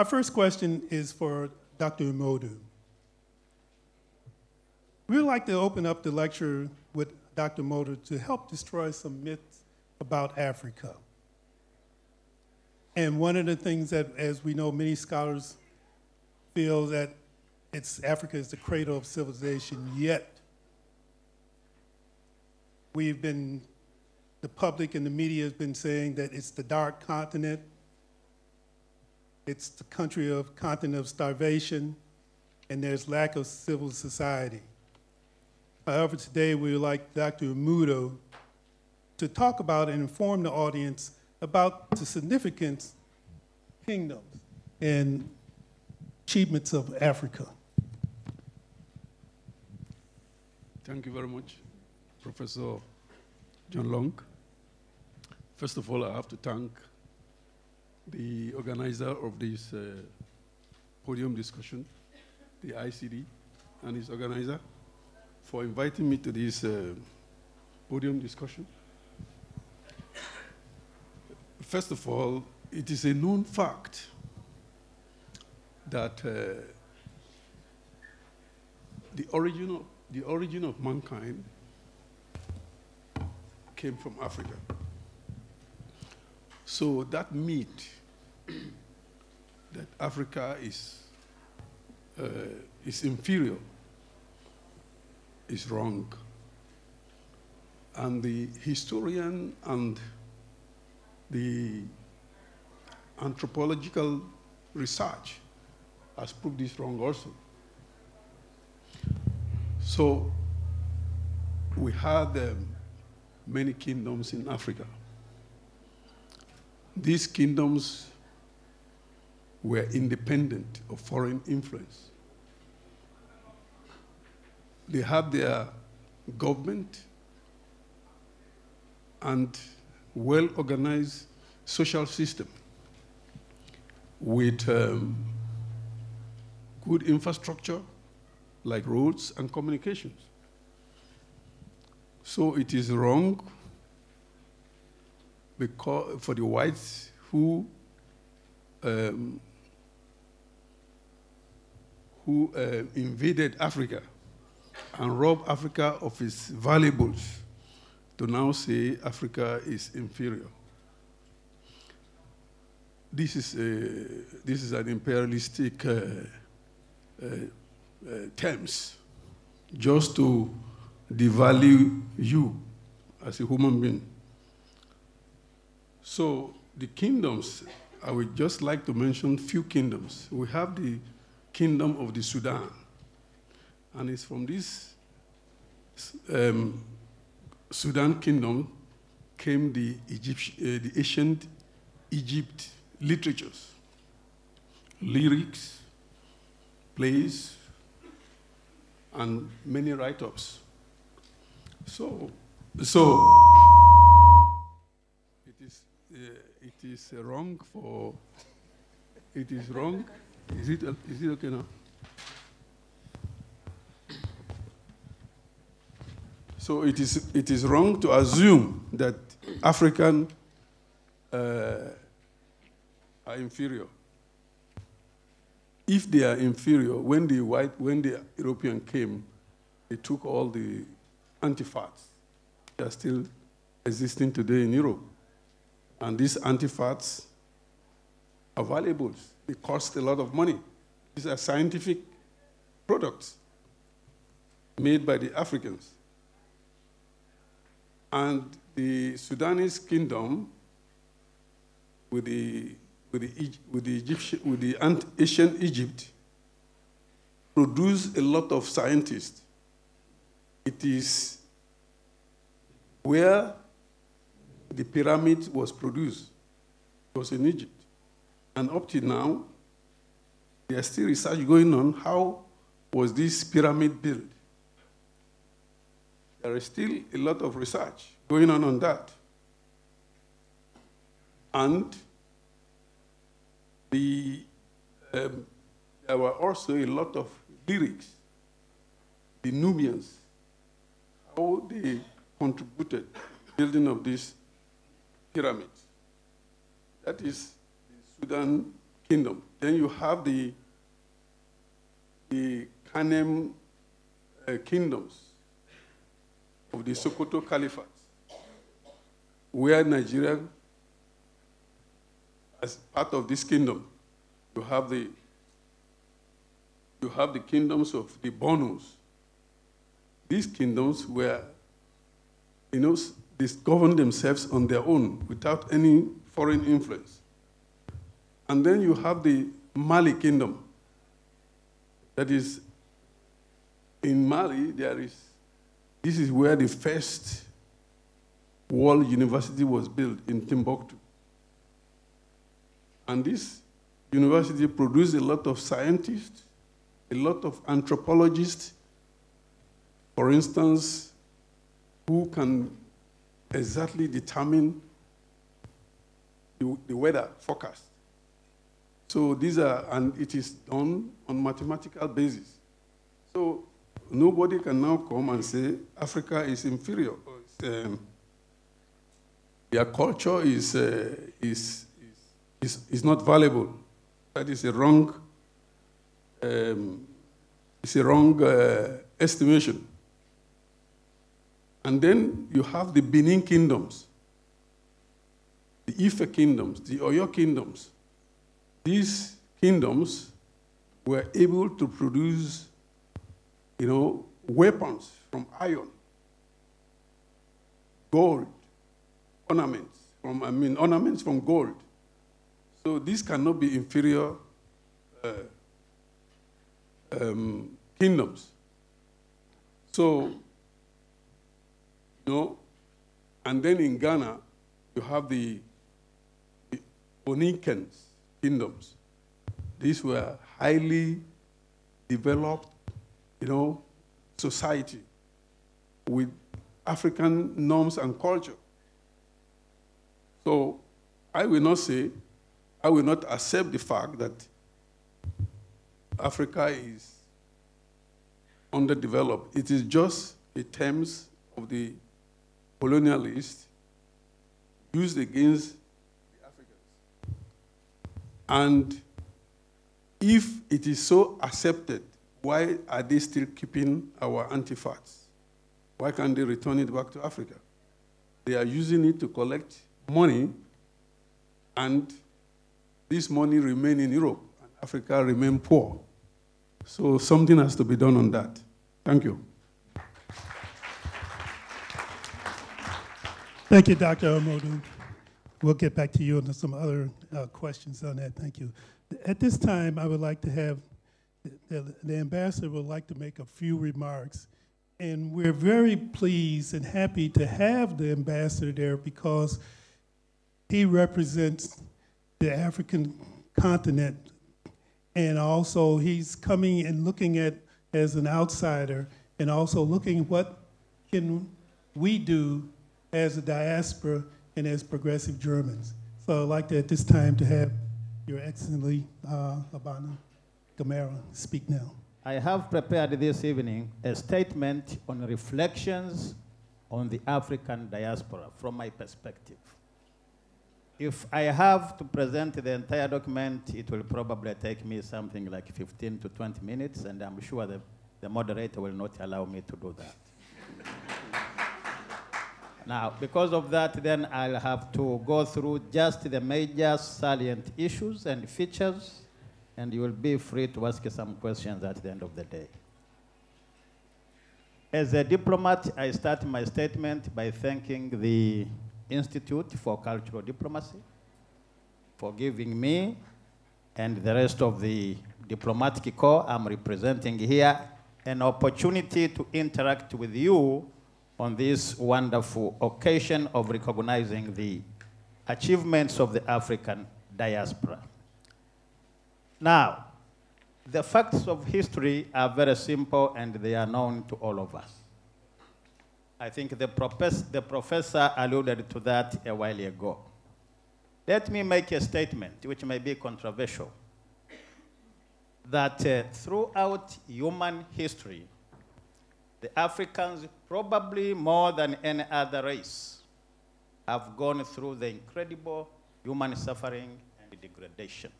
Our first question is for Dr. Umodu. We would like to open up the lecture with Dr. Umodu to help destroy some myths about Africa. And one of the things that, as we know, many scholars feel that Africa is the cradle of civilization, yet the public and the media has been saying that it's the dark continent, it's the continent of starvation, and there's lack of civil society. However, today we would like Dr. Umodu to talk about and inform the audience about the significance of kingdoms and achievements of Africa. Thank you very much, Professor John Long. First of all, I have to thank the organizer of this podium discussion, the ICD, and its organizer, for inviting me to this podium discussion. First of all, it is a known fact that the origin of mankind came from Africa. So that myth that Africa is inferior is wrong. And the historian and the anthropological research has proved this wrong also. So we had many kingdoms in Africa. These kingdoms were independent of foreign influence. They had their government and well-organized social system with good infrastructure like roads and communications. So it is wrong because for the whites who invaded Africa and robbed Africa of its valuables to now say Africa is inferior. This is an imperialistic terms just to devalue you as a human being. So the kingdoms, I would just like to mention few kingdoms. We have the kingdom of the Sudan, and it's from this Sudan kingdom came the ancient Egypt literatures, lyrics, plays, and many write-ups. So it is wrong for. It is wrong. Is it okay now? So it is wrong to assume that African are inferior. If they are inferior, when the European came, they took all the antifats that are still existing today in Europe. And these antifats are valuable. They cost a lot of money. These are scientific products made by the Africans. And the Sudanese kingdom, with the ancient Egypt, produced a lot of scientists. It is where the pyramid was produced. It was in Egypt. And up to now, there's still research going on. How was this pyramid built? There is still a lot of research going on that. And there were also a lot of lyrics, the Nubians, how they contributed to the building of these pyramids. That is the Sudan kingdom. Then you have the Kanem kingdoms of the Sokoto Caliphate, where Nigeria, as part of this kingdom, you have the kingdoms of the Bonus. These kingdoms were, they governed themselves on their own without any foreign influence. And then you have the Mali kingdom. That is, in Mali, this is where the first world university was built, in Timbuktu. And this university produced a lot of scientists, a lot of anthropologists, for instance, who can exactly determine the weather forecast. So and it is done on mathematical basis. So nobody can now come and say Africa is inferior. Their culture is not valuable. That is a wrong. It's a wrong estimation. And then you have the Benin kingdoms, the Ife kingdoms, the Oyo kingdoms. These kingdoms were able to produce, weapons from iron, gold, ornaments from gold. So these cannot be inferior kingdoms. So, and then in Ghana, you have the Oninkans kingdoms. These were highly developed, society with African norms and culture. So I will not accept the fact that Africa is underdeveloped. It is just the terms of the colonialists used against the Africans. And if it is so accepted, why are they still keeping our artifacts? Why can't they return it back to Africa? They are using it to collect money, and this money remains in Europe, and Africa remains poor. So something has to be done on that. Thank you. Thank you, Dr. Amodu. We'll get back to you on some other questions on that. Thank you. At this time, I would like to have, the ambassador would like to make a few remarks. And we're very pleased and happy to have the ambassador there because he represents the African continent. And also he's coming and looking at as an outsider and also looking what can we do as a diaspora and as progressive Germans. So I'd like to, at this time, to have Your Excellency Abana Gamera speak now. I have prepared this evening a statement on reflections on the African diaspora from my perspective. If I have to present the entire document, it will probably take me something like 15 to 20 minutes, and I'm sure the moderator will not allow me to do that. Now, because of that, then I'll have to go through just the major salient issues and features, and you will be free to ask some questions at the end of the day. As a diplomat, I start my statement by thanking the Institute for Cultural Diplomacy for giving me and the rest of the diplomatic corps I'm representing here an opportunity to interact with you on this wonderful occasion of recognizing the achievements of the African diaspora. Now, the facts of history are very simple and they are known to all of us. I think the professor alluded to that a while ago. Let me make a statement which may be controversial, that throughout human history, the Africans, probably more than any other race, have gone through the incredible human suffering and degradation.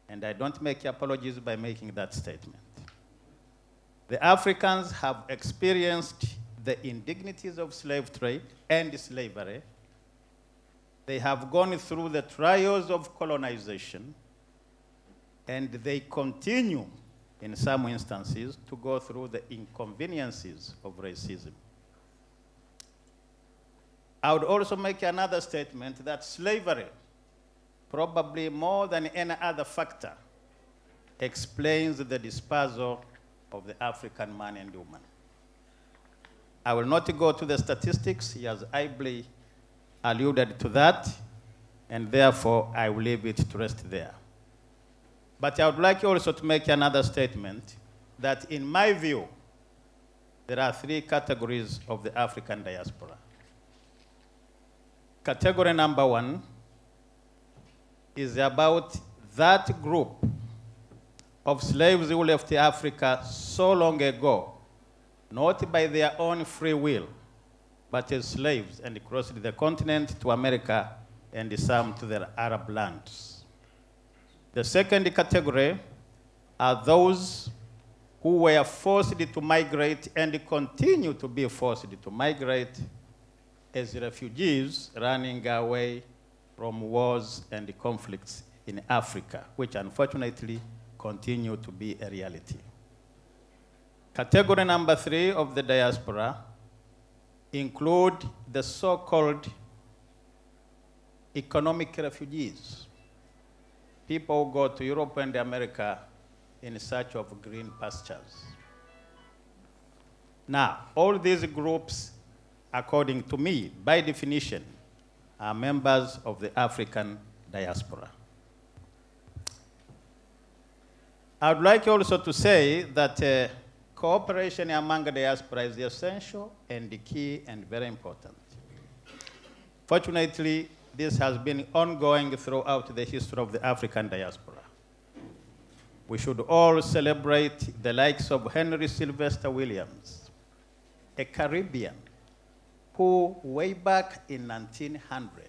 and I don't make apologies by making that statement. The Africans have experienced the indignities of slave trade and slavery. They have gone through the trials of colonization, and they continue, in some instances, to go through the inconveniences of racism. I would also make another statement that slavery, probably more than any other factor, explains the dispersal of the African man and woman. I will not go to the statistics. He has ably alluded to that, and therefore I will leave it to rest there. But I would like also to make another statement that in my view, there are three categories of the African diaspora. Category number one is about that group of slaves who left Africa so long ago, not by their own free will, but as slaves, and crossed the continent to America and some to their Arab lands. The second category are those who were forced to migrate and continue to be forced to migrate as refugees running away from wars and conflicts in Africa, which unfortunately continue to be a reality. Category number three of the diaspora include the so-called economic refugees. People who go to Europe and America in search of green pastures. Now, all these groups, according to me, by definition, are members of the African diaspora. I would like also to say that cooperation among the diaspora is essential and the key and very important. Fortunately, this has been ongoing throughout the history of the African diaspora. We should all celebrate the likes of Henry Sylvester Williams, a Caribbean who, way back in 1900,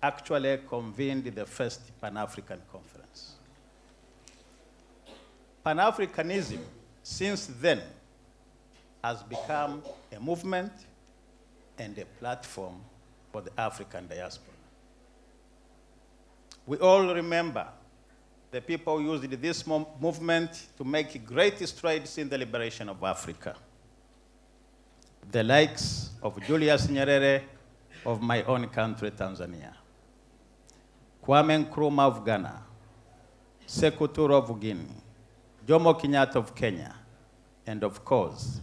actually convened the first Pan-African Conference. Pan-Africanism, since then, has become a movement and a platform for the African diaspora. We all remember the people who used this movement to make great strides in the liberation of Africa. The likes of Julius Nyerere of my own country, Tanzania, Kwame Nkrumah of Ghana, Sekou Touré of Guinea, Jomo Kenyatta of Kenya, and of course,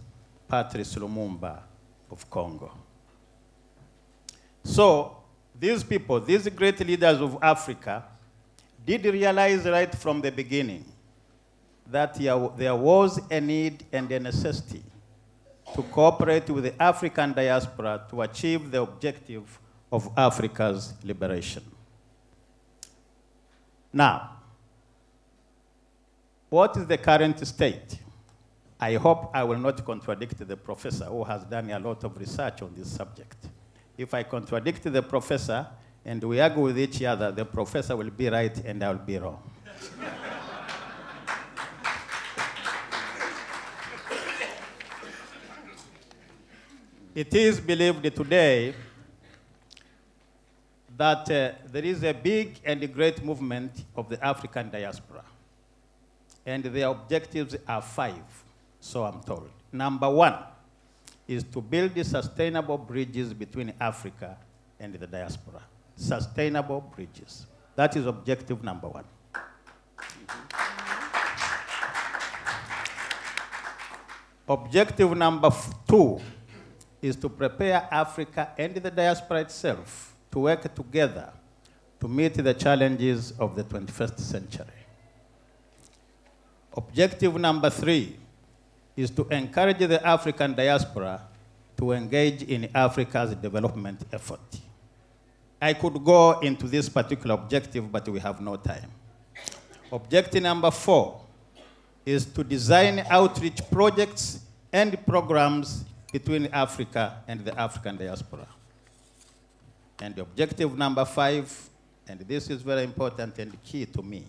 Patrice Lumumba of Congo. So, these people, these great leaders of Africa, did realize right from the beginning that there was a need and a necessity to cooperate with the African diaspora to achieve the objective of Africa's liberation. Now, what is the current state? I hope I will not contradict the professor who has done a lot of research on this subject. If I contradict the professor and we argue with each other, the professor will be right and I will be wrong. It is believed today that there is a big and great movement of the African diaspora. And their objectives are 5, so I'm told. Number 1 is to build sustainable bridges between Africa and the diaspora. Sustainable bridges. That is objective number 1. Objective number 2 is to prepare Africa and the diaspora itself to work together to meet the challenges of the 21st century. Objective number 3 is to encourage the African diaspora to engage in Africa's development effort. I could go into this particular objective, but we have no time. Objective number 4 is to design outreach projects and programs between Africa and the African diaspora. And objective number 5, and this is very important and key to me,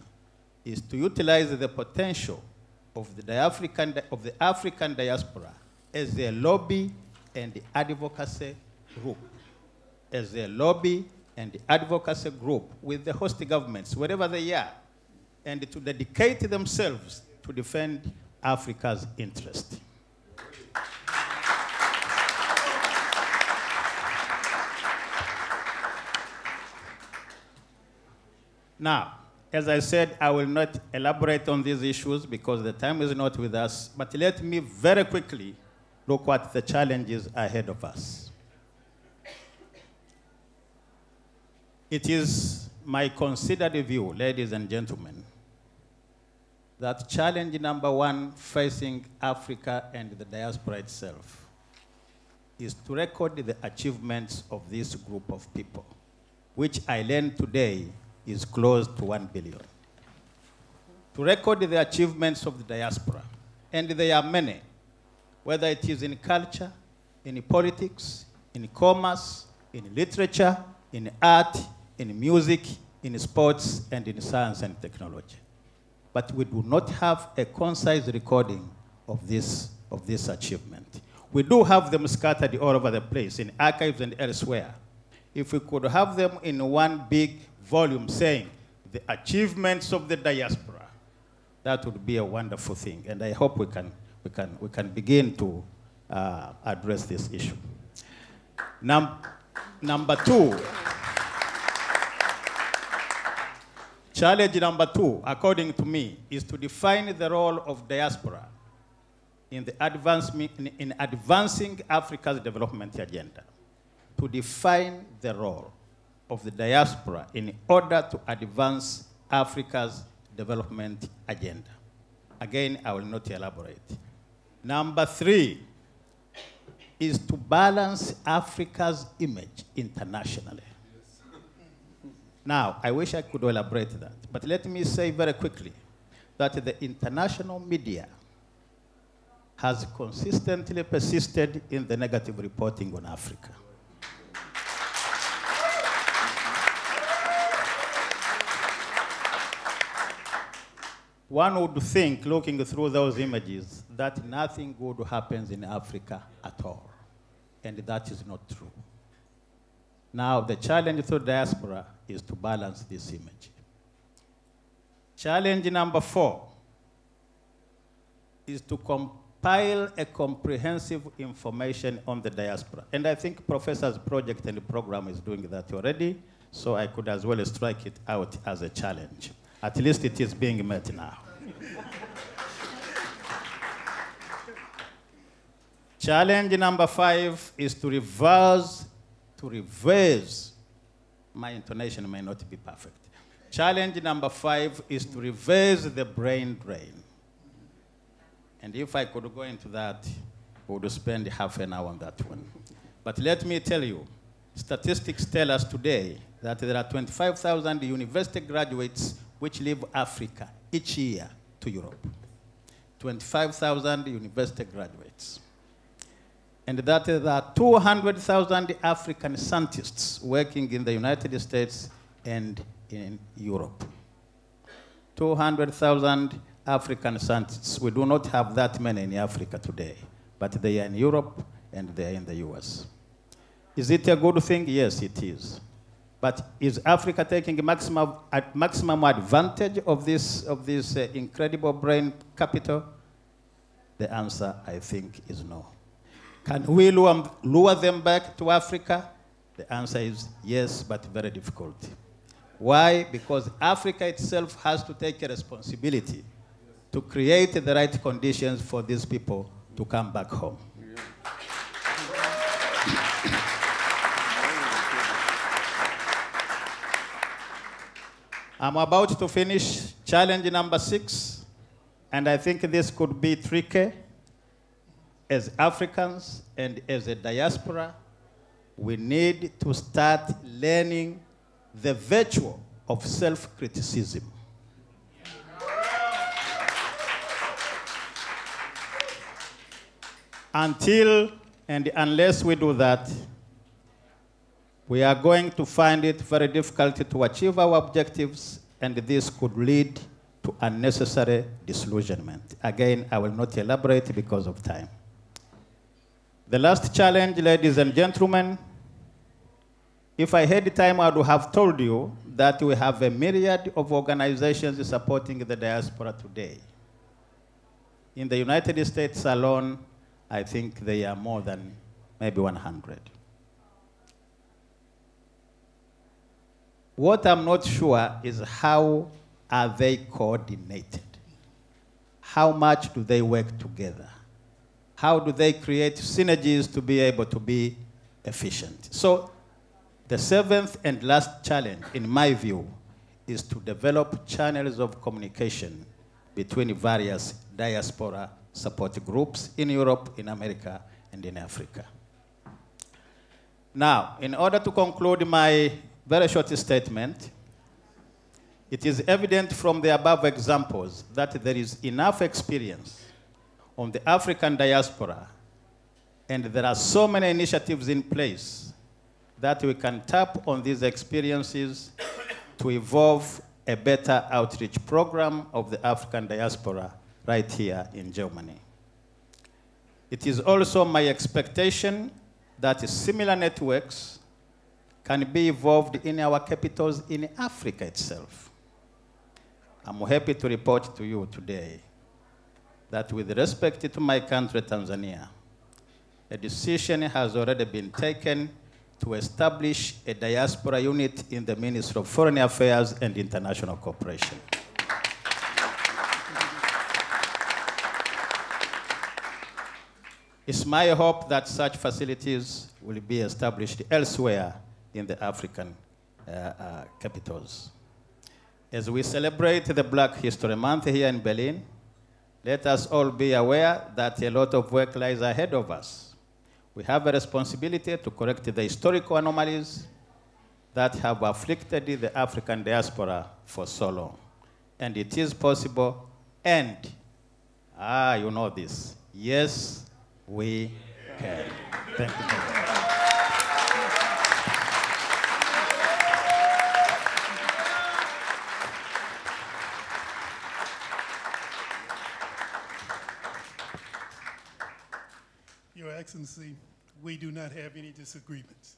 is to utilize the potential of the African diaspora as a lobby and advocacy group, as a lobby and advocacy group with the host governments, wherever they are, and to dedicate themselves to defend Africa's interest. Now, as I said, I will not elaborate on these issues because the time is not with us, but let me very quickly look at the challenges ahead of us. It is my considered view, ladies and gentlemen, that challenge number one facing Africa and the diaspora itself is to record the achievements of this group of people, which I learned today is close to 1 billion. To record the achievements of the diaspora, and there are many, whether it is in culture, in politics, in commerce, in literature, in art, in music, in sports, and in science and technology. But we do not have a concise recording of this achievement. We do have them scattered all over the place, in archives and elsewhere. If we could have them in one big volume saying the achievements of the diaspora, that would be a wonderful thing. And I hope we can begin to address this issue. Number two, challenge number two, according to me, is to define the role of diaspora in advancing Africa's development agenda. To define the role of the diaspora in order to advance Africa's development agenda. Again, I will not elaborate. Number three is to balance Africa's image internationally. Now, I wish I could elaborate that, but let me say very quickly that the international media has consistently persisted in the negative reporting on Africa. One would think, looking through those images, that nothing good happens in Africa at all. And that is not true. Now, the challenge to diaspora is to balance this image. Challenge number four is to compile a comprehensive information on the diaspora. And I think Professor's project and program is doing that already, so I could as well strike it out as a challenge. At least it is being met now. Challenge number five is to reverse, my intonation may not be perfect. Challenge number five is to reverse the brain drain. And if I could go into that, we would spend half an hour on that one. But let me tell you, statistics tell us today that there are 25,000 university graduates which leave Africa each year to Europe. 25,000 university graduates. And that there are 200,000 African scientists working in the United States and in Europe. 200,000 African scientists. We do not have that many in Africa today, but they are in Europe and they are in the US. Is it a good thing? Yes, it is. But is Africa taking maximum advantage of this incredible brain capital? The answer, I think, is no. Can we lure them back to Africa? The answer is yes, but very difficult. Why? Because Africa itself has to take a responsibility to create the right conditions for these people to come back home. I'm about to finish challenge number 6, and I think this could be tricky. As Africans and as a diaspora, we need to start learning the virtue of self-criticism. Until and unless we do that, we are going to find it very difficult to achieve our objectives, and this could lead to unnecessary disillusionment. Again, I will not elaborate because of time. The last challenge, ladies and gentlemen, if I had time, I would have told you that we have a myriad of organizations supporting the diaspora today. In the United States alone, I think there are more than maybe 100. What I'm not sure is how are they coordinated? How much do they work together? How do they create synergies to be able to be efficient? So the seventh and last challenge, in my view, is to develop channels of communication between various diaspora support groups in Europe, in America, and in Africa. Now, in order to conclude my very short statement, it is evident from the above examples that there is enough experience on the African diaspora, and there are so many initiatives in place that we can tap on these experiences to evolve a better outreach program of the African diaspora right here in Germany. It is also my expectation that similar networks can be evolved in our capitals in Africa itself. I'm happy to report to you today that with respect to my country, Tanzania, a decision has already been taken to establish a diaspora unit in the Ministry of Foreign Affairs and International Cooperation. It's my hope that such facilities will be established elsewhere in the African capitals. As we celebrate the Black History Month here in Berlin, let us all be aware that a lot of work lies ahead of us. We have a responsibility to correct the historical anomalies that have afflicted the African diaspora for so long. And it is possible, and, you know this, yes, we can. Thank you very much. Your Excellency, we do not have any disagreements.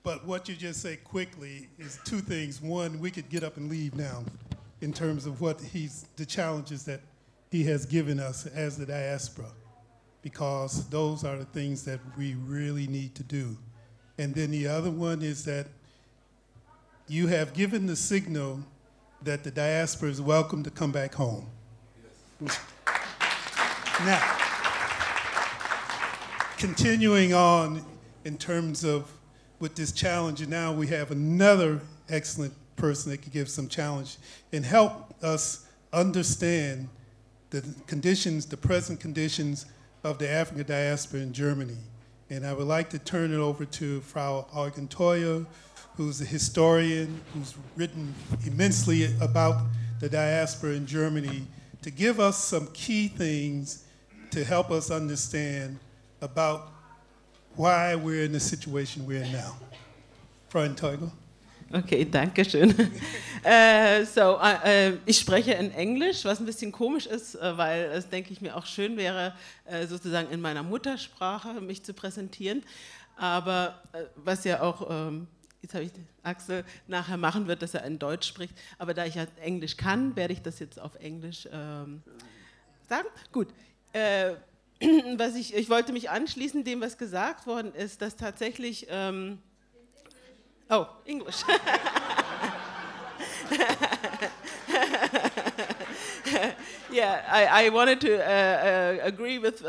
But what you just said quickly is two things. One, we could get up and leave now in terms of what the challenges that he has given us as the diaspora, because those are the things that we really need to do. And then the other one is that you have given the signal that the diaspora is welcome to come back home. Yes. Now, continuing on in terms of with this challenge, and now we have another excellent person that could give some challenge and help us understand the conditions, the present conditions of the African diaspora in Germany. And I would like to turn it over to Frau Argentoya, who's a historian, who's written immensely about the diaspora in Germany, to give us some key things to help us understand about why we're in the situation we're in now. Frau Argentoya. Okay, danke schön. Ich spreche in Englisch, was ein bisschen komisch ist, weil es, denke ich, mir auch schön wäre, sozusagen in meiner Muttersprache mich zu präsentieren. Aber was ja auch, jetzt habe ich Axel nachher machen wird, dass er in Deutsch spricht. Aber da ich ja Englisch kann, werde ich das jetzt auf Englisch sagen. Gut. Ich wollte mich anschließen dem, was gesagt worden ist, dass tatsächlich... Oh, English. Yeah, I wanted to agree with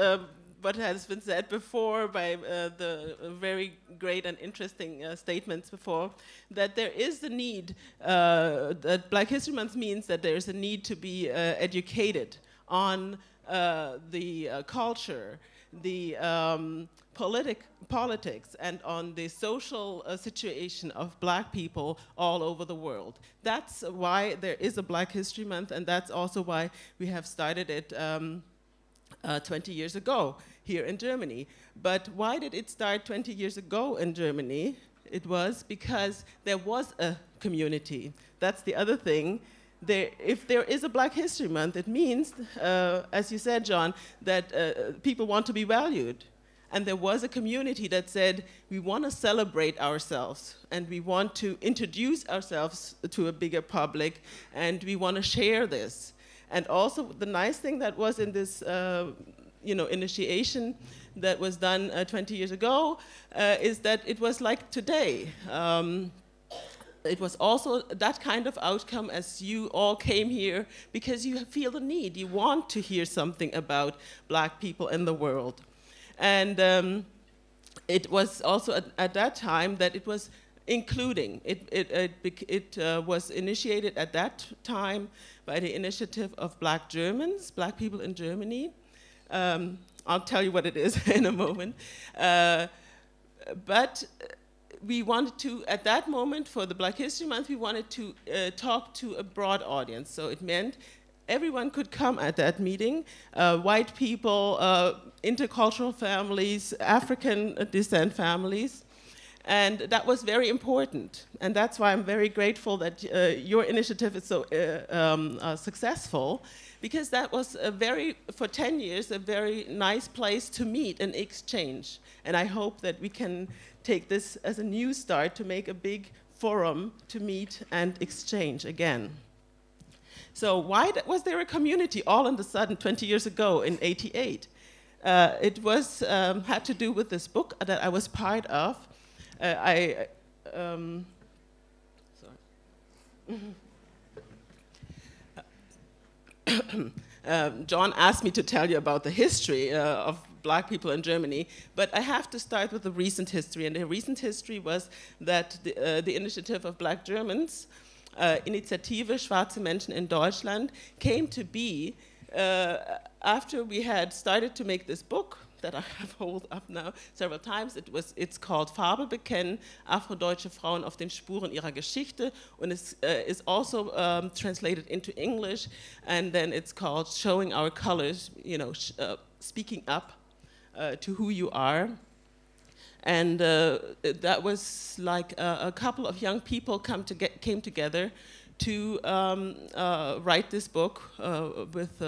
what has been said before by the very great and interesting statements before, that there is the need, that Black History Month means that there is a need to be educated on the culture, the politics, and on the social situation of Black people all over the world. That's why there is a Black History Month, and that's also why we have started it 20 years ago here in Germany. But why did it start 20 years ago in Germany? it was because there was a community. That's the other thing. If there is a Black History Month, it means, as you said, John, that people want to be valued. And there was a community that said, we want to celebrate ourselves, and we want to introduce ourselves to a bigger public, and we want to share this. And also, the nice thing that was in this initiation that was done 20 years ago is that it was like today. It was also that kind of outcome as you all came here because you feel the need. You want to hear something about Black people in the world. And it was also at that time that it was including. It was initiated at that time by the initiative of Black Germans, Black people in Germany. I'll tell you what it is in a moment. But we wanted to, at that moment, for the Black History Month, we wanted to talk to a broad audience. So it meant everyone could come at that meeting, white people, intercultural families, African descent families. And that was very important. And that's why I'm very grateful that your initiative is so successful, because that was for 10 years, a very nice place to meet and exchange. And I hope that we can take this as a new start to make a big forum to meet and exchange again. So why was there a community all of a sudden 20 years ago in '88? It was had to do with this book that I was part of. John asked me to tell you about the history of Black people in Germany, but I have to start with the recent history. And the recent history was that the initiative of Black Germans, Initiative Schwarze Menschen in Deutschland, came to be after we had started to make this book that I have held up now several times. It's called Farbe bekennen, Afrodeutsche Frauen auf den Spuren ihrer Geschichte, and it is also translated into English, and then it's called Showing Our Colors, speaking up to who you are. And that was like a couple of young people came together to write this book with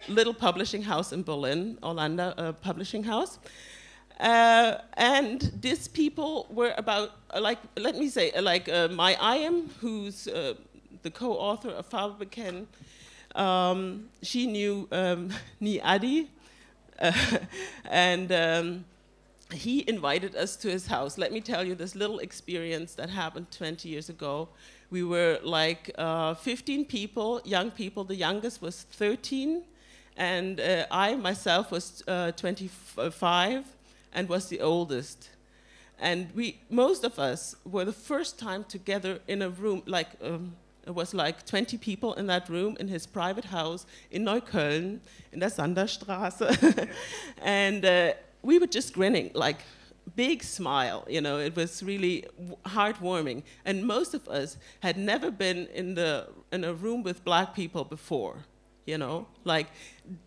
little publishing house in Berlin, Orlando Publishing House. And these people were about, let me say, Mai Ayem, who's the co-author of Farbe bekennen. She knew Ni Adi, and he invited us to his house. Let me tell you this little experience that happened 20 years ago. We were like 15 people, young people. The youngest was 13. And I myself was 25 and was the oldest. And most of us were the first time together in a room, it was like 20 people in that room in his private house in Neukölln, in der Sanderstraße. And we were just grinning, like big smile, it was really heartwarming. And most of us had never been in a room with Black people before.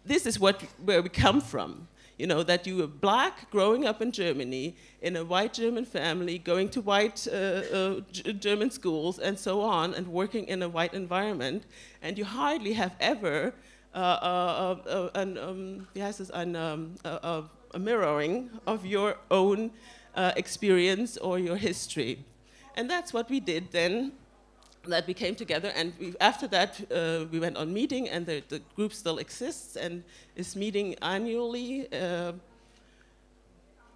This is where we come from, that you were Black growing up in Germany, in a white German family, going to white German schools and so on, and working in a white environment, and you hardly have ever a mirroring of your own experience or your history. And that's what we did then. That we came together, and after that we went on meeting, and the group still exists and is meeting annually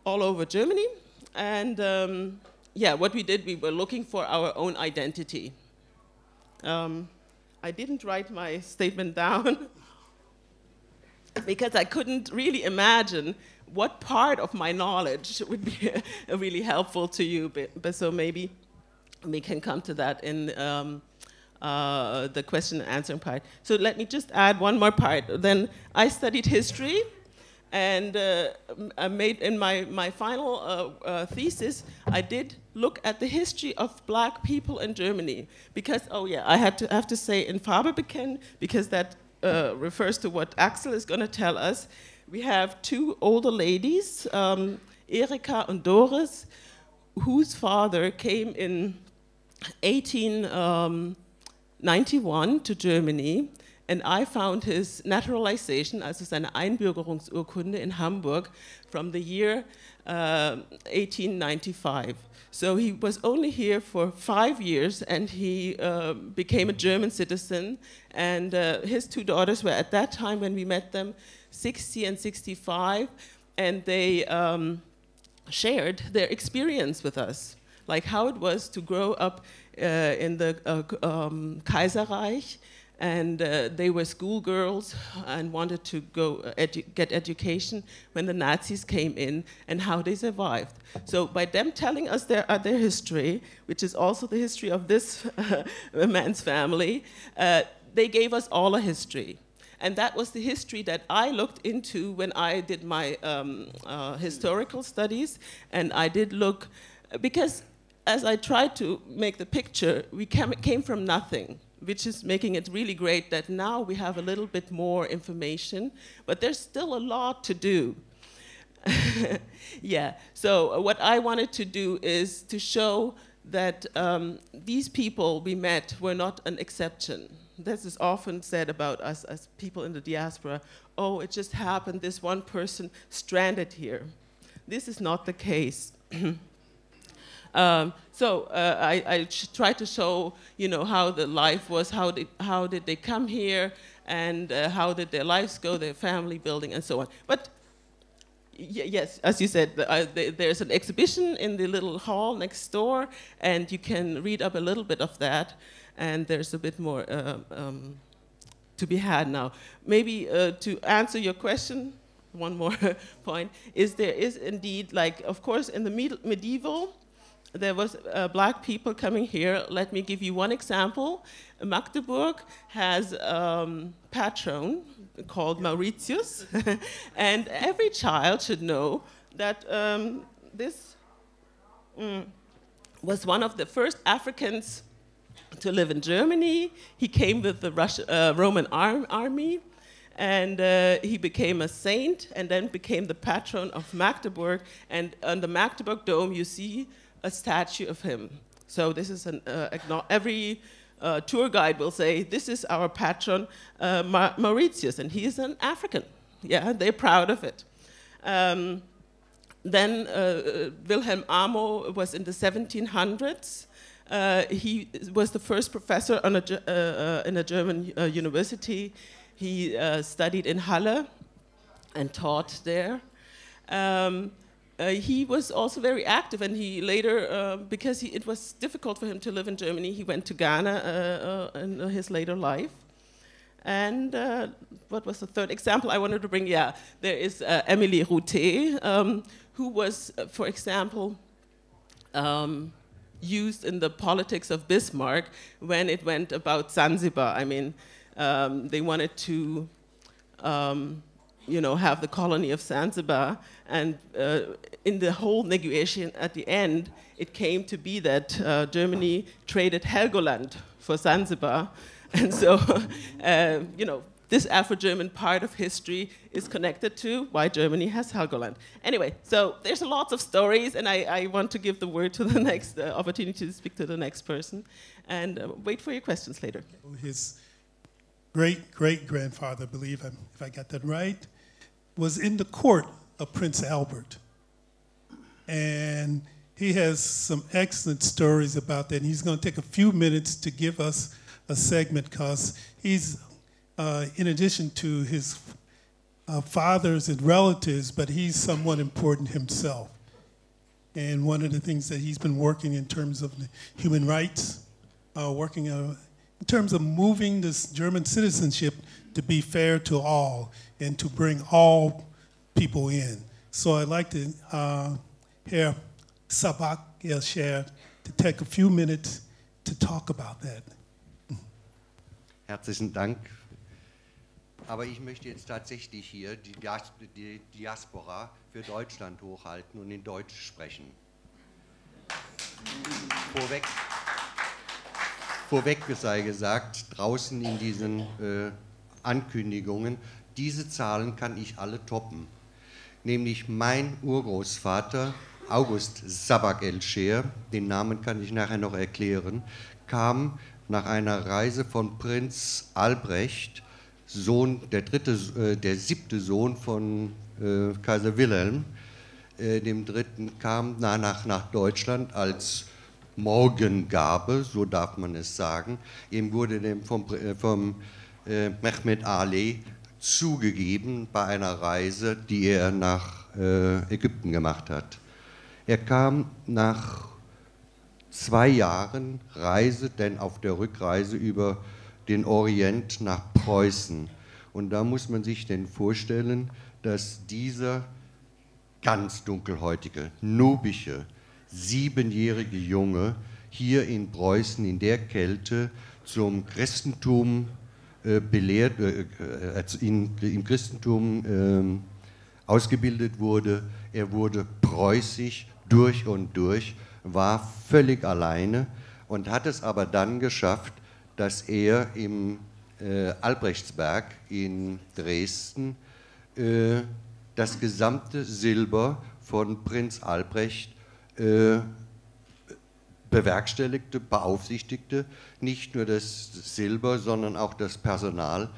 all over Germany. And what we did, we were looking for our own identity. I didn't write my statement down because I couldn't really imagine what part of my knowledge would be really helpful to you, but so maybe we can come to that in the question and answering part. So let me just add one more part. Then I studied history, and I made in my final thesis, I did look at the history of Black people in Germany. Because, I have to say in Farbe bekennen, because that refers to what Axel is going to tell us. We have two older ladies, Erika and Doris, whose father came in 1891 to Germany, and I found his naturalization, also seine Einbürgerungsurkunde in Hamburg, from the year 1895. So he was only here for 5 years, and he became a German citizen. And his two daughters were at that time, when we met them, 60 and 65, and they shared their experience with us, like how it was to grow up in the Kaiserreich, and they were schoolgirls and wanted to go get education when the Nazis came in, and how they survived. So by them telling us their history, which is also the history of this man's family, they gave us all a history. And that was the history that I looked into when I did my historical studies. And I did look, because as I tried to make the picture, we came from nothing, which is making it really great that now we have a little bit more information, but there's still a lot to do. Yeah, so what I wanted to do is to show that these people we met were not an exception. This is often said about us as people in the diaspora. Oh, it just happened, this one person stranded here. This is not the case. I tried to show, how the life was, how did they come here, and how did their lives go, their family building, and so on. But yes, as you said, there's an exhibition in the little hall next door, and you can read up a little bit of that. And there's a bit more to be had now. Maybe to answer your question, one more point, there is indeed, like, of course, in the medieval, there was black people coming here. Let me give you one example. Magdeburg has a patron called Mauritius, and every child should know that this was one of the first Africans to live in Germany. He came with the Roman army, and he became a saint, and then became the patron of Magdeburg. And on the Magdeburg Dome, you see a statue of him. So this is every tour guide will say, this is our patron, Mauritius, and he is an African. Yeah, they're proud of it. Then Wilhelm Amo was in the 1700s. He was the first professor in a German university. He studied in Halle and taught there. He was also very active, and he later, because it was difficult for him to live in Germany, he went to Ghana in his later life. And what was the third example I wanted to bring? Yeah, there is Emily Routet, who was, for example, used in the politics of Bismarck when it went about Zanzibar. I mean, they wanted to, have the colony of Zanzibar, and in the whole negotiation at the end, it came to be that Germany traded Helgoland for Zanzibar, and so, this Afro-German part of history is connected to why Germany has Helgoland. Anyway, so there's lots of stories, and I want to give the word to the next opportunity to speak to the next person, and wait for your questions later. His great-great-grandfather, I believe, if I got that right, was in the court of Prince Albert. And he has some excellent stories about that, and he's going to take a few minutes to give us a segment, because he's in addition to his fathers and relatives, but he's somewhat important himself. And one of the things that he's been working in terms of human rights, working in terms of moving this German citizenship to be fair to all and to bring all people in. So I'd like to hear Sabak El-Sher to take a few minutes to talk about that. Herzlichen Dank. Aber ich möchte jetzt tatsächlich hier die Diaspora für Deutschland hochhalten und in Deutsch sprechen. Vorweg sei gesagt, draußen in diesen Ankündigungen, diese Zahlen kann ich alle toppen. Nämlich mein Urgroßvater August Sabak-el-Scher, den Namen kann ich nachher noch erklären, kam nach einer Reise von Prinz Albrecht, der siebte Sohn von Kaiser Wilhelm, dem Dritten, kam nach Deutschland als Morgengabe, so darf man es sagen. Ihm wurde dem vom Mehmed Ali zugegeben bei einer Reise, die er nach Ägypten gemacht hat. Er kam nach 2 Jahren Reise, denn auf der Rückreise über den Orient nach Preußen. Und da muss man sich denn vorstellen, dass dieser ganz dunkelhäutige, nubische, 7-jährige Junge hier in Preußen in der Kälte zum Christentum im Christentum ausgebildet wurde. Er wurde preußisch durch und durch, war völlig alleine und hat es aber dann geschafft, dass er im Albrechtsberg in Dresden das gesamte Silber von Prinz Albrecht bewerkstelligte, beaufsichtigte, nicht nur das Silber, sondern auch das Personal.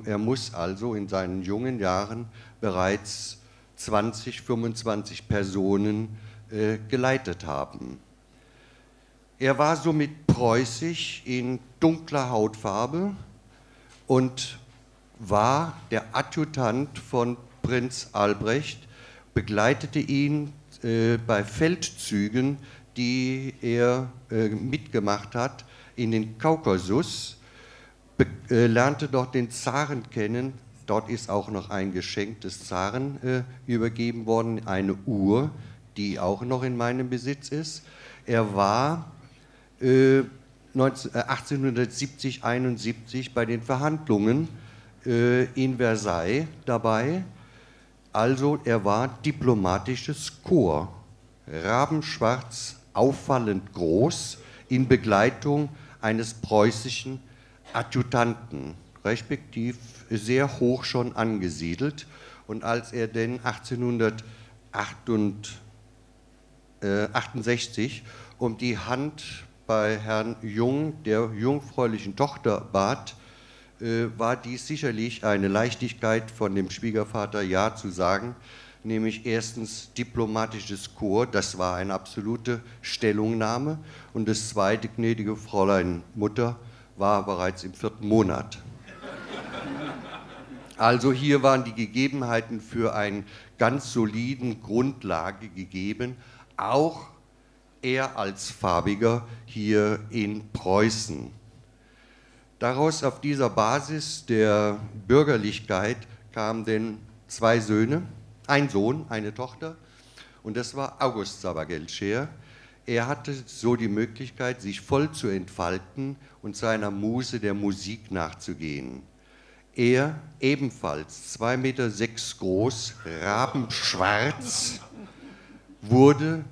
Er muss also in seinen jungen Jahren bereits 20, 25 Personen geleitet haben. Er war somit preußisch in dunkler Hautfarbe und war der Adjutant von Prinz Albrecht, begleitete ihn bei Feldzügen, die er mitgemacht hat, in den Kaukasus, lernte dort den Zaren kennen. Dort ist auch noch ein Geschenk des Zaren übergeben worden, eine Uhr, die auch noch in meinem Besitz ist. Er war 1870, 71 bei den Verhandlungen in Versailles dabei. Also er war diplomatisches Korps, rabenschwarz, auffallend groß, in Begleitung eines preußischen Adjutanten, respektiv sehr hoch schon angesiedelt. Und als er denn 1868 um die Hand bei Herrn Jung, der jungfräulichen Tochter, bat, war dies sicherlich eine Leichtigkeit von dem Schwiegervater Ja zu sagen, nämlich erstens diplomatisches Korps, das war eine absolute Stellungnahme, und das zweite, gnädige Fräulein Mutter, war bereits im 4. Monat. Also hier waren die Gegebenheiten für eine ganz soliden Grundlage gegeben, auch er als Farbiger hier in Preußen. Daraus, auf dieser Basis der Bürgerlichkeit, kamen denn 2 Söhne, ein Sohn, eine Tochter, und das war August Sabak-el-Scher. Er hatte so die Möglichkeit, sich voll zu entfalten und seiner Muse der Musik nachzugehen. Er, ebenfalls 2,6 Meter groß, rabenschwarz, wurde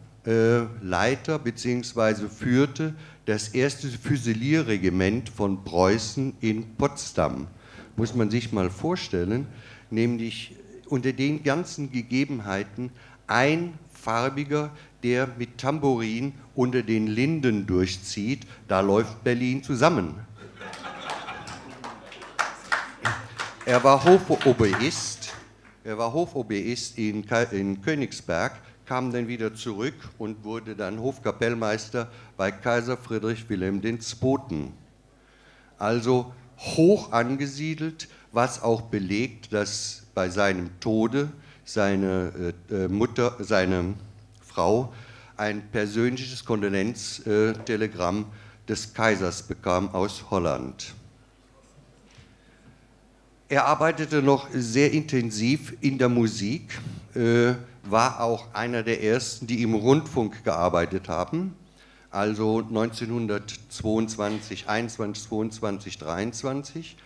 Leiter bzw. führte das 1. Füsilierregiment von Preußen in Potsdam. Muss man sich mal vorstellen, nämlich unter den ganzen Gegebenheiten ein Farbiger, der mit Tambourin unter den Linden durchzieht, da läuft Berlin zusammen. Er war Hofoberist in Königsberg, kam dann wieder zurück und wurde dann Hofkapellmeister bei Kaiser Friedrich Wilhelm II. Also hoch angesiedelt, was auch belegt, dass bei seinem Tode seine Frau ein persönliches Kondolenztelegramm des Kaisers bekam aus Holland. Er arbeitete noch sehr intensiv in der Musik, war auch einer der ersten, die im Rundfunk gearbeitet haben, also 1922, 21, 22, 23.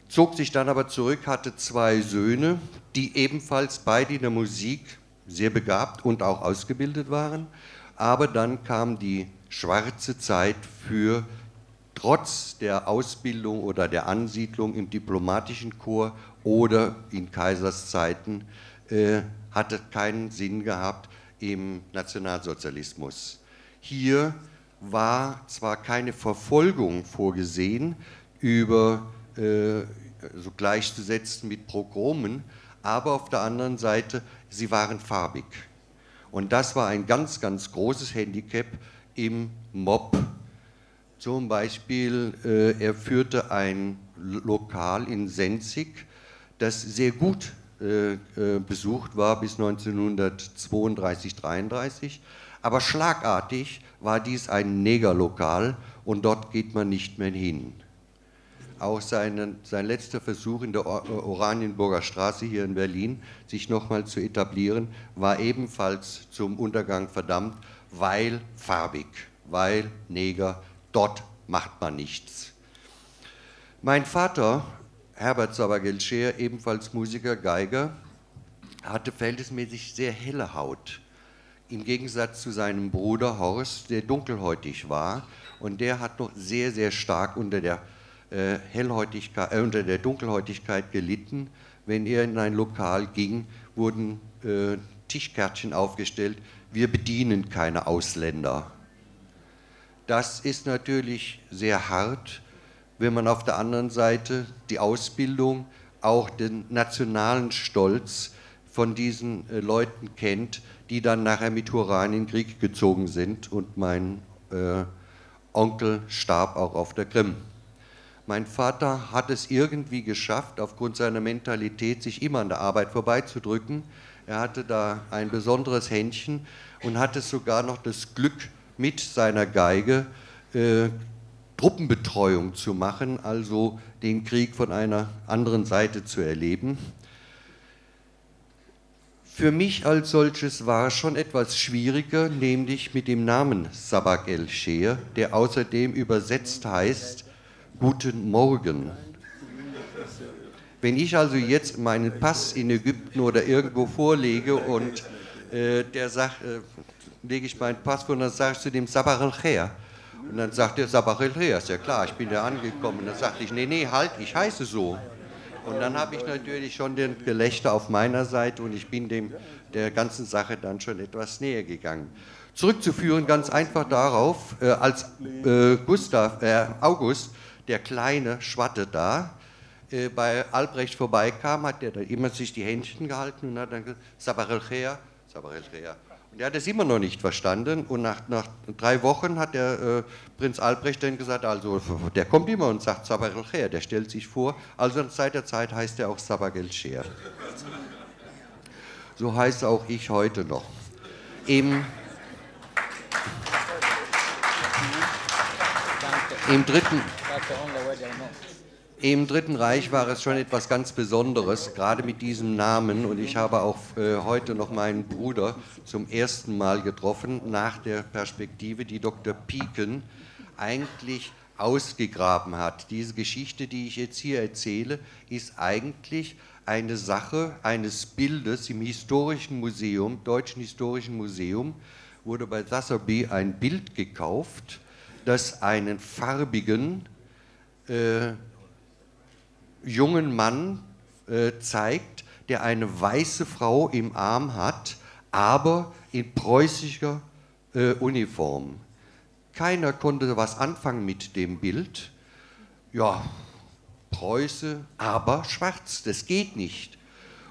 Zog sich dann aber zurück, hatte 2 Söhne, die ebenfalls beide in der Musik sehr begabt und auch ausgebildet waren. Aber dann kam die schwarze Zeit für, trotz der Ausbildung oder der Ansiedlung im diplomatischen Korps oder in Kaiserszeiten, hatte keinen Sinn gehabt im Nationalsozialismus. Hier war zwar keine Verfolgung vorgesehen, so gleichzusetzen mit Pogromen, aber auf der anderen Seite, sie waren farbig. Und das war ein ganz, ganz großes Handicap im Mob. Zum Beispiel, er führte ein Lokal in Senzig, das sehr gut besucht war bis 1932, 1933, aber schlagartig war dies ein Negerlokal und dort geht man nicht mehr hin. Auch sein letzter Versuch in der Oranienburger Straße hier in Berlin, sich nochmal zu etablieren, war ebenfalls zum Untergang verdammt, weil farbig, weil Neger, dort macht man nichts. Mein Vater, Herbert Sabagelscheer, ebenfalls Musiker, Geiger, hatte verhältnismäßig sehr helle Haut. Im Gegensatz zu seinem Bruder Horst, der dunkelhäutig war, und der hat noch sehr, sehr stark unter der unter der Dunkelhäutigkeit gelitten. Wenn er in ein Lokal ging, wurden Tischkärtchen aufgestellt, wir bedienen keine Ausländer. Das ist natürlich sehr hart, wenn man auf der anderen Seite die Ausbildung, auch den nationalen Stolz von diesen Leuten kennt, die dann nachher mit Hurra in den Krieg gezogen sind, und mein Onkel starb auch auf der Krim. Mein Vater hat es irgendwie geschafft, aufgrund seiner Mentalität, sich immer an der Arbeit vorbeizudrücken. Er hatte da ein besonderes Händchen und hatte sogar noch das Glück, mit seiner Geige Truppenbetreuung zu machen, also den Krieg von einer anderen Seite zu erleben. Für mich als solches war es schon etwas schwieriger, nämlich mit dem Namen Sabak el-Scheer, der außerdem übersetzt heißt Guten Morgen. Wenn ich also jetzt meinen Pass in Ägypten oder irgendwo vorlege und der sagt, lege ich meinen Pass vor und dann sage ich zu dem Sabak el-Khair. Und dann sagt er, Sabak el-Khair, ist ja klar, ich bin da angekommen. Und dann sagte ich, nee, halt, ich heiße so. Und dann habe ich natürlich schon den Gelächter auf meiner Seite und ich bin der ganzen Sache dann schon etwas näher gegangen. Zurückzuführen ganz einfach darauf, als August, der kleine Schwatte da, bei Albrecht vorbeikam, hat er da immer sich die Händchen gehalten und hat dann gesagt, Sabak el-Khair, Sabak el-Khair. Und er hat es immer noch nicht verstanden und nach 3 Wochen hat der Prinz Albrecht dann gesagt, also der kommt immer und sagt Sabak el-Khair, der stellt sich vor, also seit der Zeit heißt er auch Sabak el-Scheer. So heißt auch ich heute noch. Im Dritten Reich war es schon etwas ganz Besonderes, gerade mit diesem Namen. Und ich habe auch heute noch meinen Bruder zum ersten Mal getroffen, nach der Perspektive, die Dr. Pieken eigentlich ausgegraben hat. Diese Geschichte, die ich jetzt hier erzähle, ist eigentlich eine Sache eines Bildes im Historischen Museum, Deutschen Historischen Museum, wurde bei Sotheby ein Bild gekauft, das einen farbigen jungen Mann zeigt, der eine weiße Frau im Arm hat, aber in preußischer Uniform. Keiner konnte was anfangen mit dem Bild. Ja, Preuße, aber schwarz, das geht nicht.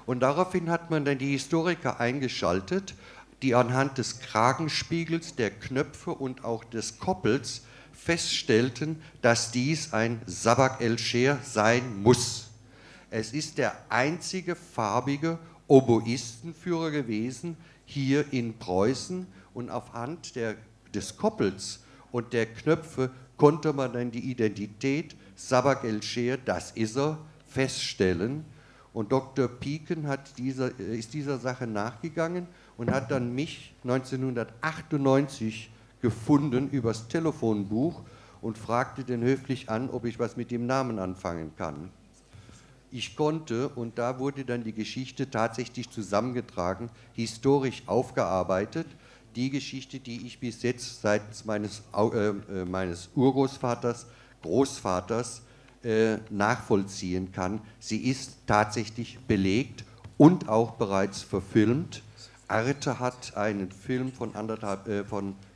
Und daraufhin hat man dann die Historiker eingeschaltet, die anhand des Kragenspiegels, der Knöpfe und auch des Koppels feststellten, dass dies ein Sabak el-Scheer sein muss. Es ist der einzige farbige Oboistenführer gewesen hier in Preußen und aufhand des Koppels und der Knöpfe konnte man dann die Identität Sabak el-Scheer, das ist er, feststellen. Und Dr. Pieken ist dieser Sache nachgegangen und hat dann mich 1998 gefunden übers Telefonbuch und fragte den höflich an, ob ich was mit dem Namen anfangen kann. Ich konnte und da wurde dann die Geschichte tatsächlich zusammengetragen, historisch aufgearbeitet. Die Geschichte, die ich bis jetzt seitens meines Urgroßvaters, Großvaters nachvollziehen kann. Sie ist tatsächlich belegt und auch bereits verfilmt. Arte hat einen Film von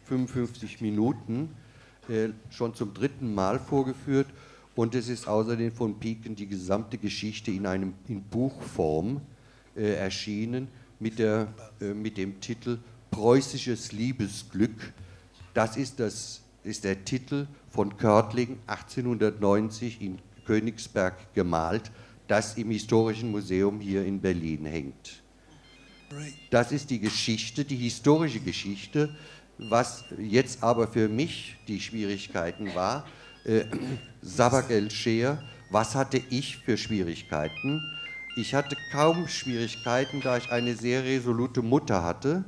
55 Minuten schon zum 3. Mal vorgeführt und es ist außerdem von Pieken die gesamte Geschichte in Buchform erschienen mit dem Titel Preußisches Liebesglück. Das ist der Titel von Körtling 1890 in Königsberg gemalt, das im Historischen Museum hier in Berlin hängt. Das ist die Geschichte, die historische Geschichte, was jetzt aber für mich die Schwierigkeiten war. Sabak el-Scheer, was hatte ich für Schwierigkeiten? Ich hatte kaum Schwierigkeiten, da ich eine sehr resolute Mutter hatte,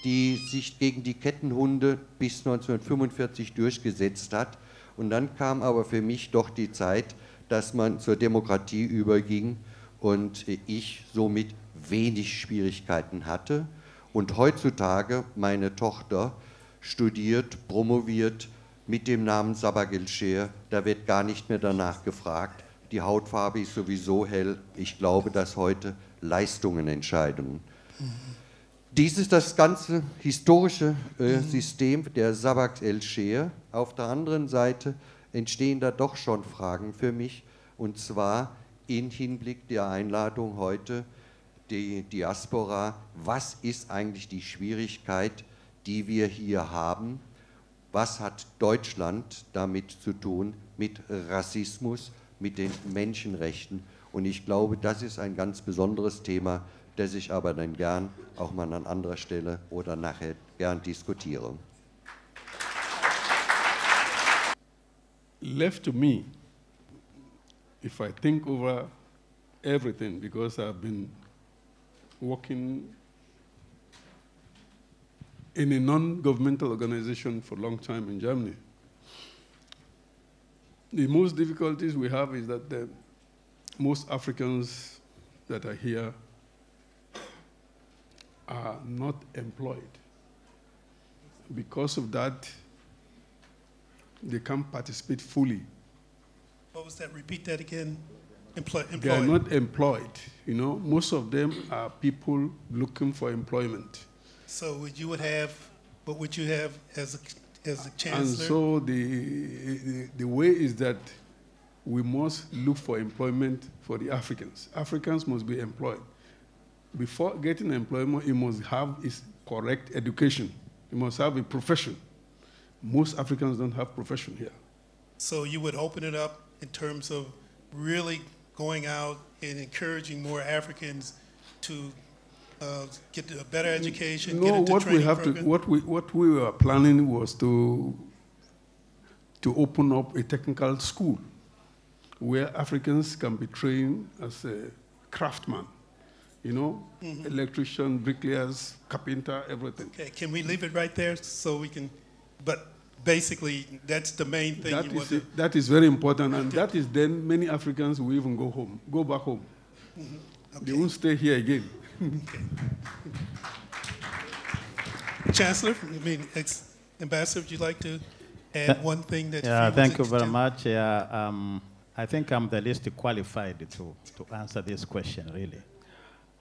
die sich gegen die Kettenhunde bis 1945 durchgesetzt hat. Und dann kam aber für mich doch die Zeit, dass man zur Demokratie überging und ich somit wenig Schwierigkeiten hatte. Und heutzutage meine Tochter studiert, promoviert mit dem Namen Sabak el-Scheer. Da wird gar nicht mehr danach gefragt. Die Hautfarbe ist sowieso hell. Ich glaube, dass heute Leistungen entscheiden. Dies ist das ganze historische System der Sabak el-Scheer. Auf der anderen Seite entstehen da doch schon Fragen für mich, und zwar im Hinblick der Einladung heute, die Diaspora, was ist eigentlich die Schwierigkeit, die wir hier haben? Was hat Deutschland damit zu tun, mit Rassismus, mit den Menschenrechten? Und ich glaube, das ist ein ganz besonderes Thema, das ich aber dann gern auch mal an anderer Stelle oder nachher gern diskutiere. Left to me, if I think over everything, because I've been working in a non-governmental organization for a long time in Germany. The most difficulties we have is that most Africans that are here are not employed. Because of that, they can't participate fully. What was that? Repeat that again. Employed. They are not employed. You know, most of them are people looking for employment. So what would you have as a chancellor? And so the way is that we must look for employment for the Africans. Africans must be employed. Before getting employment, you must have correct education. You must have a profession. Most Africans don't have profession here. So you would open it up in terms of really going out and encouraging more Africans to get a better education, get into training programs? What we were planning was to open up a technical school where Africans can be trained as a craftsman, you know, electrician, bricklayers, carpenter, everything. Okay, can we leave it right there so we can, but basically that's the main thing that is very important, and that is then many Africans will even go back home. Okay. They won't stay here again. Okay. Chancellor, Ambassador, would you like to add one thing that thank you very much. I think I'm the least qualified to answer this question, really.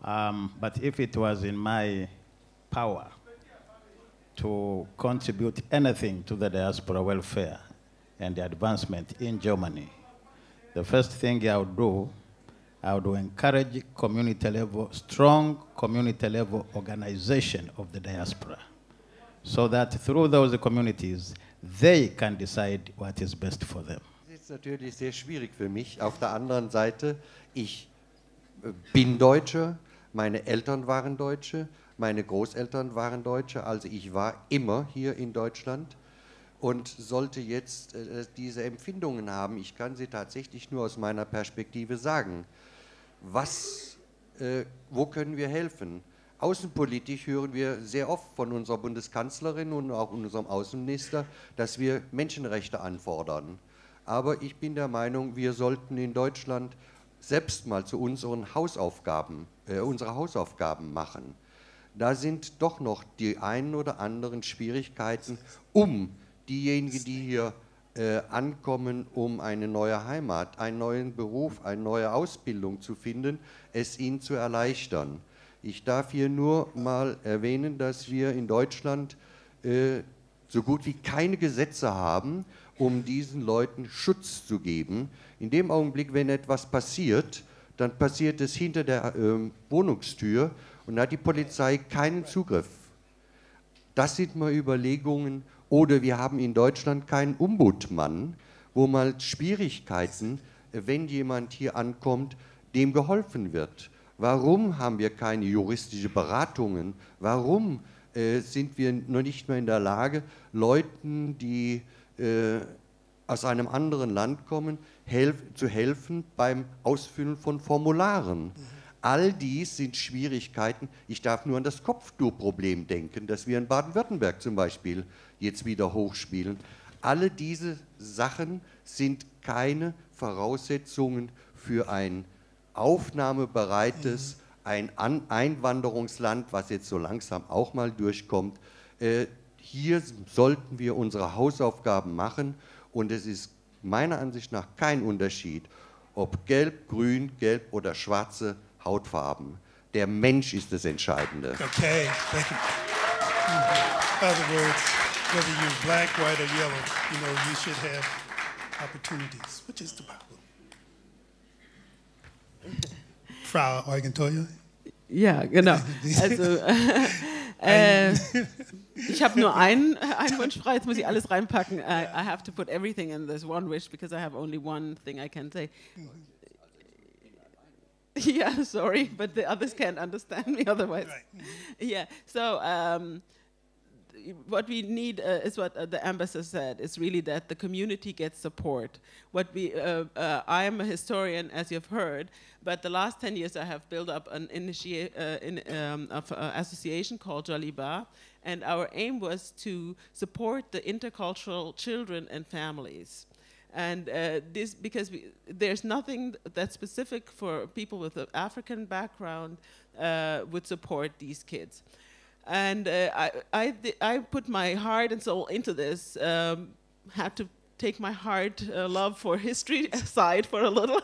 But if it was in my power to contribute anything to the diaspora welfare and the advancement in Germany, the first thing I would do, I would encourage strong community-level organization of the diaspora, so that through those communities, they can decide what is best for them. Das ist natürlich sehr schwierig für mich. Auf der anderen Seite, ich bin Deutscher, meine Eltern waren Deutsche, meine Großeltern waren Deutsche, also ich war immer hier in Deutschland und sollte jetzt diese Empfindungen haben. Ich kann sie tatsächlich nur aus meiner Perspektive sagen. Wo können wir helfen? Außenpolitisch hören wir sehr oft von unserer Bundeskanzlerin und auch unserem Außenminister, dass wir Menschenrechte anfordern. Aber ich bin der Meinung, wir sollten in Deutschland selbst mal zu unsere Hausaufgaben machen. Da sind doch noch die einen oder anderen Schwierigkeiten, um diejenigen, die hier ankommen, um eine neue Heimat, einen neuen Beruf, eine neue Ausbildung zu finden, es ihnen zu erleichtern. Ich darf hier nur mal erwähnen, dass wir in Deutschland so gut wie keine Gesetze haben, um diesen Leuten Schutz zu geben. In dem Augenblick, wenn etwas passiert, dann passiert es hinter der Wohnungstür und da hat die Polizei keinen Zugriff. Das sind mal Überlegungen. Oder wir haben in Deutschland keinen Ombudsmann, wo mal Schwierigkeiten, wenn jemand hier ankommt, dem geholfen wird. Warum haben wir keine juristische Beratungen? Warum sind wir noch nicht mehr in der Lage, Leuten, die aus einem anderen Land kommen, zu helfen beim Ausfüllen von Formularen? All dies sind Schwierigkeiten. Ich darf nur an das Kopftuchproblem denken, das wir in Baden-Württemberg zum Beispiel jetzt wieder hochspielen. Alle diese Sachen sind keine Voraussetzungen für ein aufnahmebereites, ein Einwanderungsland, was jetzt so langsam auch mal durchkommt. Hier sollten wir unsere Hausaufgaben machen und es ist meiner Ansicht nach kein Unterschied, ob gelb, grün, gelb oder schwarze Hautfarben. Der Mensch ist das Entscheidende. Okay, thank you. In other words, whether you're black, white, or yellow, you should have opportunities, which is the Bible. Frau Eugentoya? Ja, genau. Also, ich habe nur einen Wunsch frei, jetzt muss ich alles reinpacken. I have to put everything in this one wish because I have only one thing I can say. Yeah, sorry, but the others can't understand me otherwise. Right. Yeah, so what we need is what the ambassador said, is really that the community gets support. I am a historian, as you've heard, but the last 10 years I have built up an association called Joliba, and our aim was to support the intercultural children and families. And this, because there's nothing that's specific for people with an African background would support these kids. And I put my heart and soul into this, had to take my heart love for history aside for a little,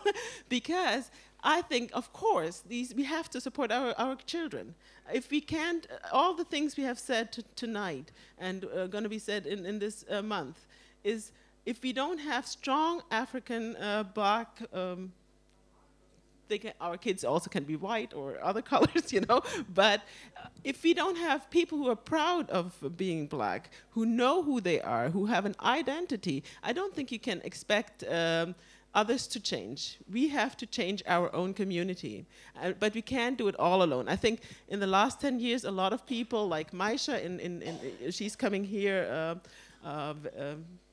because I think, of course, we have to support our children. If we can't, all the things we have said tonight and going to be said in this month is, if we don't have strong African black, our kids also can be white or other colors, but if we don't have people who are proud of being black, who know who they are, who have an identity, I don't think you can expect others to change. We have to change our own community, but we can't do it all alone. I think in the last 10 years, a lot of people like Maisha, she's coming here,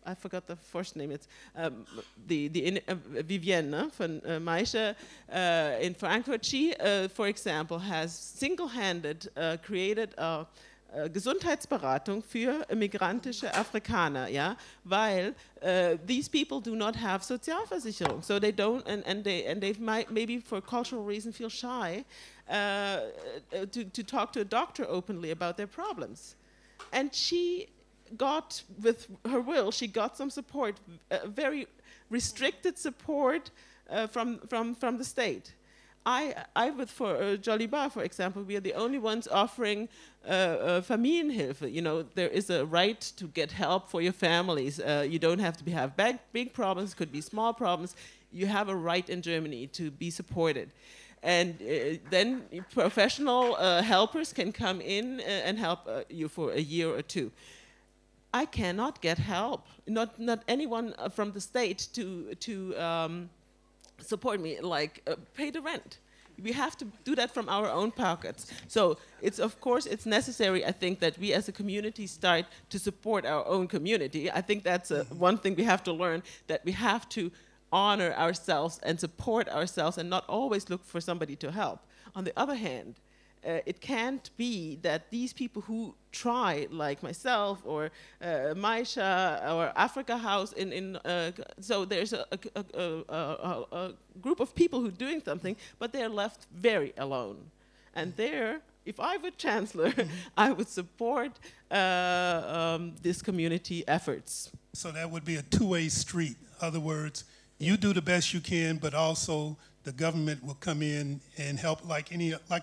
I forgot the first name. It's Vivienne von Maisha in Frankfurt. She, for example, has single-handed created a Gesundheitsberatung für migrantische Afrikaner, yeah, weil these people do not have Sozialversicherung, so they don't, and they might maybe for cultural reasons feel shy to talk to a doctor openly about their problems, and she got, with her will, she got some support, very restricted support from the state. For Joliba, for example, we are the only ones offering Familienhilfe. There is a right to get help for your families. You don't have to have big problems, could be small problems. You have a right in Germany to be supported. And then professional helpers can come in and help you for a year or two. I cannot get help, not anyone from the state to support me, like pay the rent. We have to do that from our own pockets. So of course it's necessary, I think, that we as a community start to support our own community. I think that's one thing we have to learn, that we have to honor ourselves and support ourselves and not always look for somebody to help. On the other hand, it can't be that these people who try, like myself or Maisha or Africa House, so there's a group of people who are doing something, but they're left very alone. And there, if I were chancellor, I would support this community efforts. So that would be a two-way street. In other words, you do the best you can, but also the government will come in and help like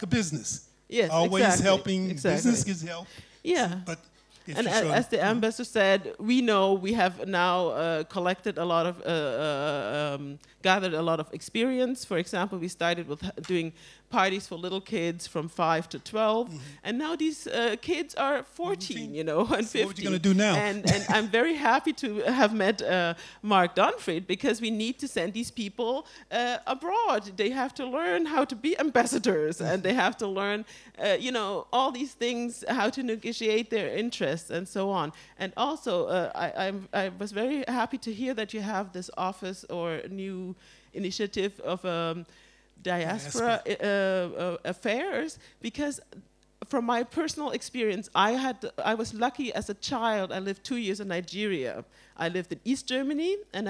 a business. Yes, always exactly, helping. exactly. Business gets help. Yeah. But if And you're showing- as the ambassador said, we know we have now collected a lot of, gathered a lot of experience. For example, we started with doing parties for little kids from 5 to 12, and now these kids are 14, you know, and 15. So what are you going to do now? And I'm very happy to have met Mark Dunfried, because we need to send these people abroad. They have to learn how to be ambassadors, and they have to learn, you know, all these things, how to negotiate their interests and so on. And also, I was very happy to hear that you have this office or new initiative of diaspora affairs, because from my personal experience, I was lucky as a child. I lived 2 years in Nigeria. I lived in East Germany and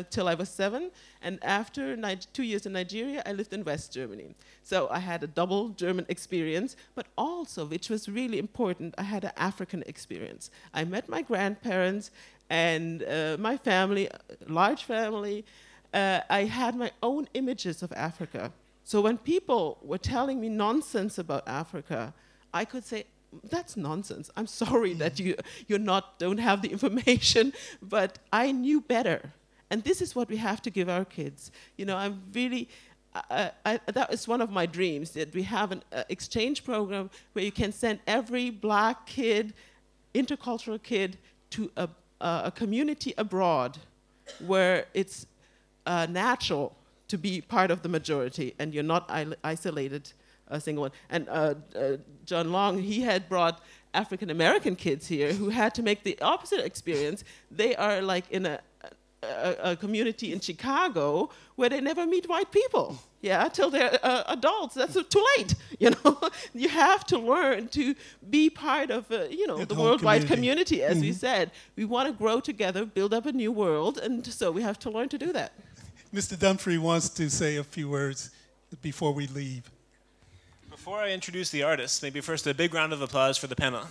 till I was 7, and after 2 years in Nigeria, I lived in West Germany. So I had a double German experience, but also, which was really important, I had an African experience. I met my grandparents and my family, large family. I had my own images of Africa. So when people were telling me nonsense about Africa, I could say, that's nonsense. I'm sorry that you don't have the information, but I knew better. And this is what we have to give our kids. You know, I'm really, that is one of my dreams, that we have an exchange program where you can send every black kid, intercultural kid, to a community abroad where it's natural to be part of the majority, and you're not isolated, a single one. And John Long, he had brought African American kids here who had to make the opposite experience. They are like in a community in Chicago where they never meet white people, yeah, till they're adults. That's too late, you know. You have to learn to be part of, you know, the worldwide community, as we said. We want to grow together, build up a new world, and so we have to learn to do that. Mr. Dunfrey wants to say a few words before we leave. Before I introduce the artists, maybe first a big round of applause for the panel.